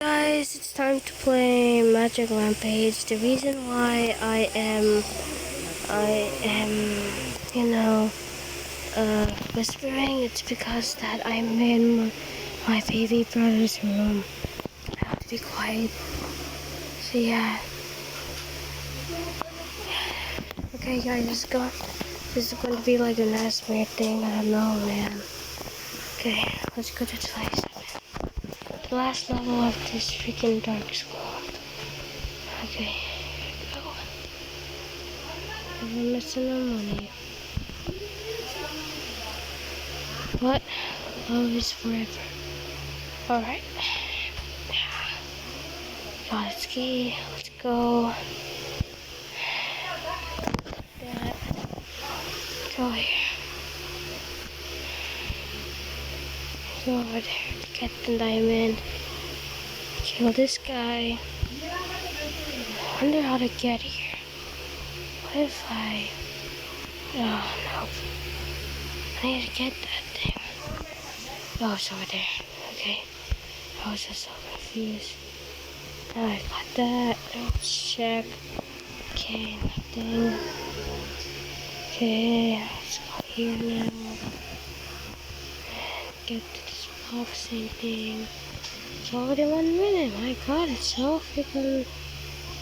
Guys, it's time to play Magic Rampage. The reason why I am, whispering, it's because that I'm in my baby brother's room. I have to be quiet. So yeah. Okay guys, this is going to be like a nightmare thing. I don't know, man. Okay, let's go to the place. The last level of this freaking dark school. Okay, go. We're missing our money. What? Love is forever. Alright. Got a ski. Let's go. That. Go here. Go over there to get the diamond. Kill this guy. I wonder how to get here. What if I... Oh no. I need to get that thing. Oh, it's over there. Okay. I was just so confused. Now I got that. Let's check. Okay, nothing. Okay, let's go here now. And get to this boxing thing. It's already 1 minute. My god, it's so freaking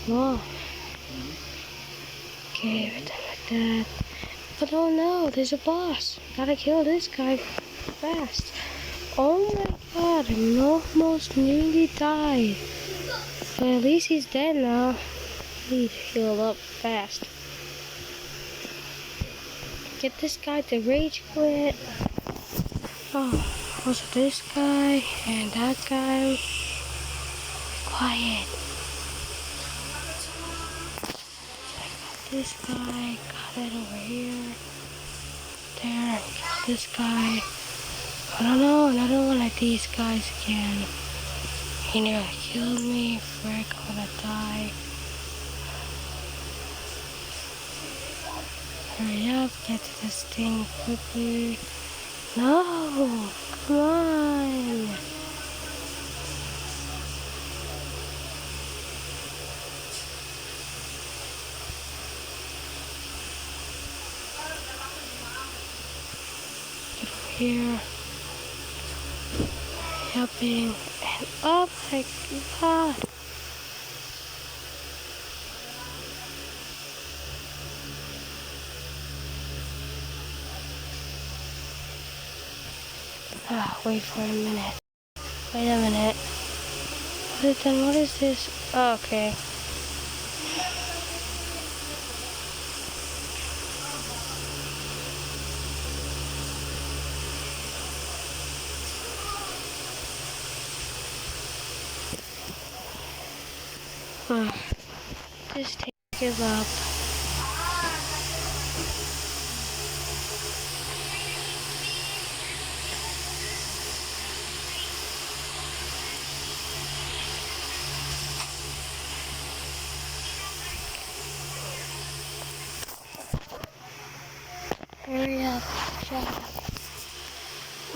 long. Okay, we're done with that. But oh no, there's a boss. Gotta kill this guy fast. Oh my god, I almost nearly died. But at least he's dead now. I need to heal up fast. Get this guy to rage quit. Oh, also this guy and that guy. Quiet. This guy, got it over here. There, this guy. I don't know, another one of these guys again. He nearly killed me. Frick, I'm gonna die. Hurry up, get to this thing quickly. No, come on. Get over here. Helping and oh my god. Wait for a minute. Wait a minute. What is this? Oh, okay. Just take it up. Hurry up. Shut up.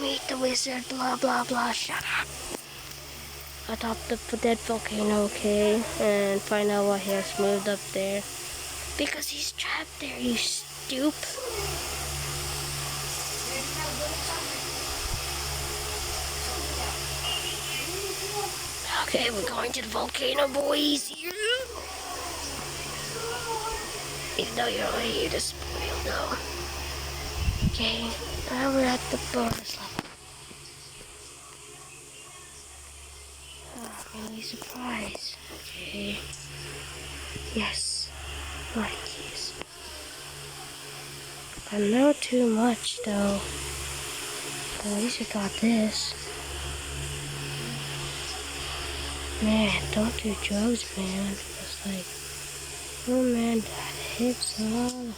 Meet the wizard. Blah blah blah. Shut up. Atop the dead volcano, okay, and find out why he has moved up there. Because he's trapped there, you stoop. Okay, we're going to the volcano, boys. Even though you're already here to spoil, though. Okay, now we're at the bonus level. Really surprised. Okay. Yes. More keys. But not too much though. At least I got this. Man, don't do drugs, man. It's like, oh man, that hits all.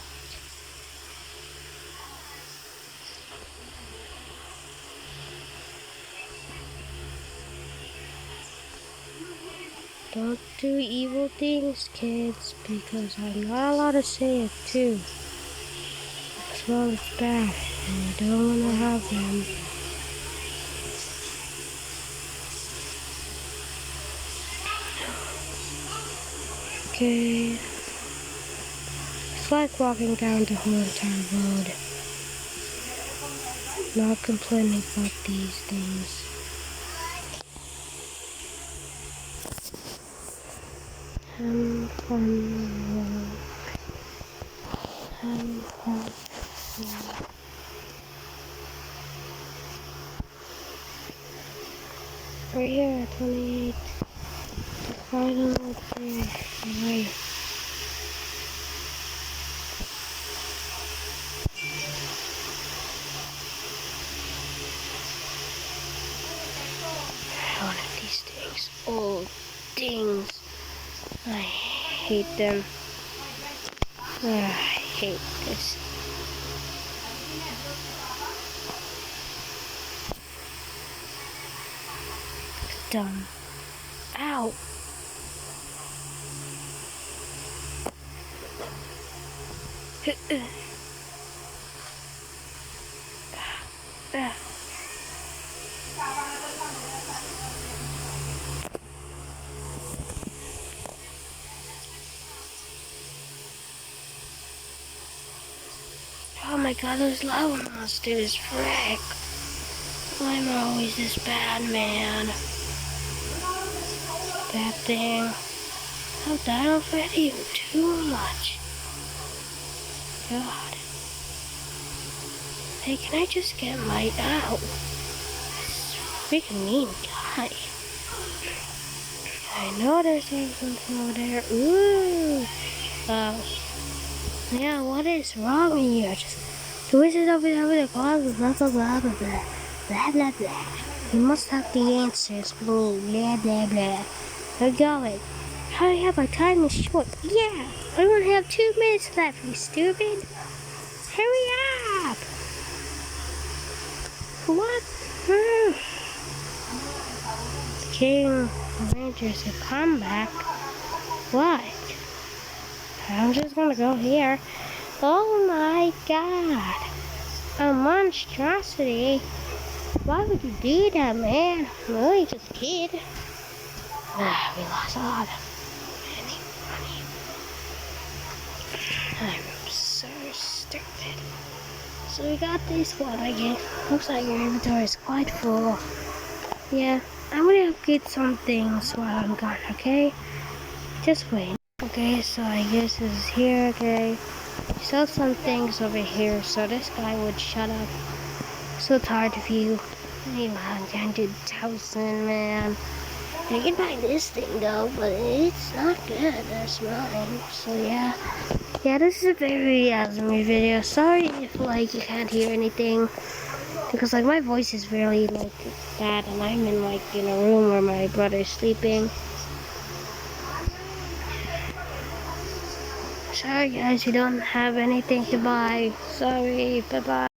Don't do evil things, kids, because I'm not allowed to say it too. As well as bad, and I don't want to have them. Okay. It's like walking down the whole entire road. Not complaining about these things. Right here, 28. The final thing. Right. One of these things. Oh, dings. I hate them. I hate this. Dumb. Ow. Oh my god, those lava monsters, frick. Why am I always this bad, man? That thing. I've died already too much. God. Hey, can I just get my out? This freaking mean guy. I know there's something over there. Ooh. Yeah, what is wrong with you? Just the wizard over there with the clouds, blah blah blah blah blah blah blah blah. You must have the answers for me. Blah blah blah. We're going. Hurry up, our time is short. Yeah, I only have 2 minutes left, you stupid. Hurry up. What? King Rangers have come back. What? I'm just gonna go here. Oh my god. A monstrosity. Why would you do that, man? I'm really just a kid. We lost a lot of money. I'm so stupid. So we got this one again. Looks like your inventory is quite full. Yeah, I'm gonna get some things while I'm gone, okay? Just wait. Okay, so I guess this is here, okay? Sell some things over here so this guy would shut up. So tired of you. I 100,000, man. I can buy this thing though, but it's not good. That's mine. So yeah. Yeah, this is a very ASMR video. Sorry if like you can't hear anything. Because like my voice is really like that, and I'm in like in a room where my brother's sleeping. Sorry guys, you don't have anything to buy. Sorry, bye bye.